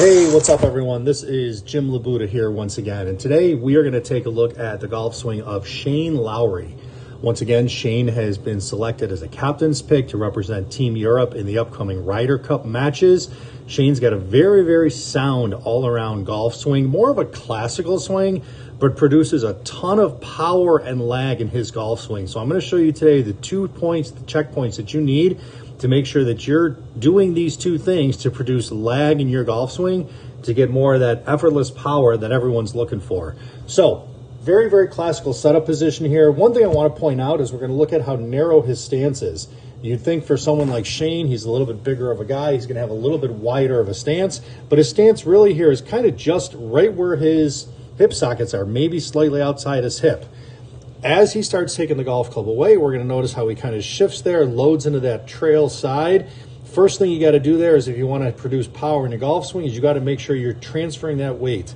Hey, what's up everyone? This is Jim LaBuda here once again, and today we are going to take a look at the golf swing of Shane Lowry. Once again, Shane has been selected as a captain's pick to represent Team Europe in the upcoming Ryder Cup matches. Shane's got a very sound all-around golf swing, more of a classical swing, but produces a ton of power and lag in his golf swing. So I'm going to show you today the 2 points, the checkpoints that you need to make sure that you're doing these two things to produce lag in your golf swing to get more of that effortless power that everyone's looking for. So very classical setup position here. One thing I want to point out is we're going to look at how narrow his stance is. You'd think for someone like Shane, he's a little bit bigger of a guy, he's going to have a little bit wider of a stance, but his stance really here is kind of just right where his hip sockets are, maybe slightly outside his hip. As he starts taking the golf club away, we're going to notice how he kind of shifts there, loads into that trail side. First thing you got to do there is if you want to produce power in your golf swing is you got to make sure you're transferring that weight.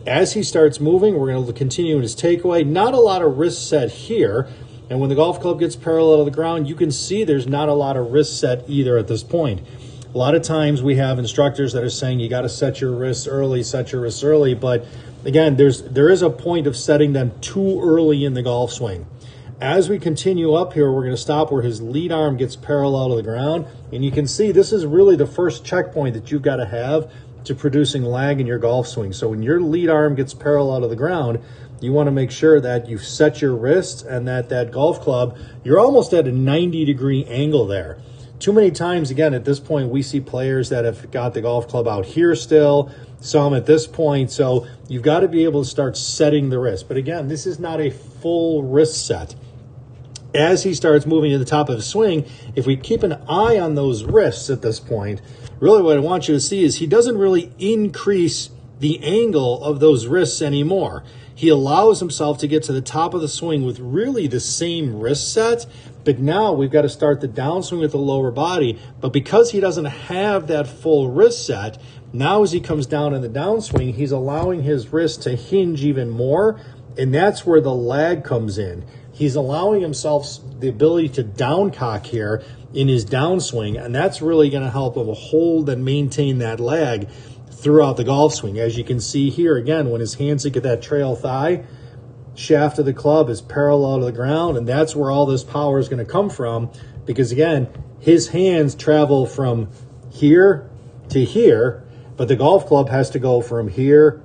As he starts moving, we're going to continue in his takeaway. Not a lot of wrist set here. And when the golf club gets parallel to the ground, you can see there's not a lot of wrist set either at this point. A lot of times we have instructors that are saying you got to set your wrists early, but again, there is a point of setting them too early in the golf swing. As we continue up here, we're going to stop where his lead arm gets parallel to the ground, and you can see this is really the first checkpoint that you've got to have to producing lag in your golf swing. So when your lead arm gets parallel to the ground, you want to make sure that you've set your wrists and that golf club, you're almost at a 90-degree angle there. Too many times, again, at this point, we see players that have got the golf club out here still, some at this point. So you've got to be able to start setting the wrist. But again, this is not a full wrist set. As he starts moving to the top of his swing, if we keep an eye on those wrists at this point, really what I want you to see is he doesn't really increase the angle of those wrists anymore. He allows himself to get to the top of the swing with really the same wrist set, but now we've got to start the downswing with the lower body. But because he doesn't have that full wrist set, now as he comes down in the downswing, he's allowing his wrist to hinge even more, and that's where the lag comes in. He's allowing himself the ability to downcock here in his downswing, and that's really going to help him hold and maintain that lag throughout the golf swing. As you can see here, again, when his hands get that trail thigh, shaft of the club is parallel to the ground, and that's where all this power is going to come from, because again, his hands travel from here to here, but the golf club has to go from here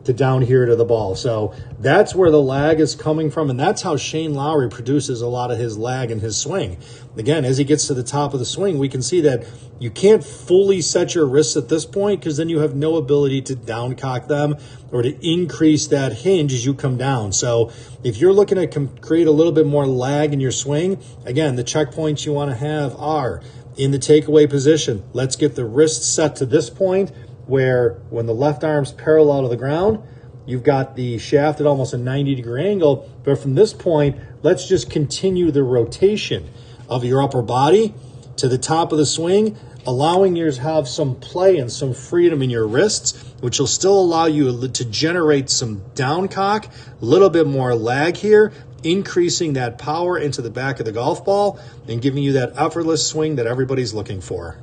to down here to the ball. So that's where the lag is coming from, and that's how Shane Lowry produces a lot of his lag in his swing. Again, as he gets to the top of the swing, we can see that you can't fully set your wrists at this point because then you have no ability to downcock them or to increase that hinge as you come down. So if you're looking to create a little bit more lag in your swing, again, the checkpoints you want to have are in the takeaway position. Let's get the wrist set to this point where when the left arm's parallel to the ground, you've got the shaft at almost a 90-degree angle. But from this point, let's just continue the rotation of your upper body to the top of the swing, allowing you to have some play and some freedom in your wrists, which will still allow you to generate some downcock, a little bit more lag here, increasing that power into the back of the golf ball and giving you that effortless swing that everybody's looking for.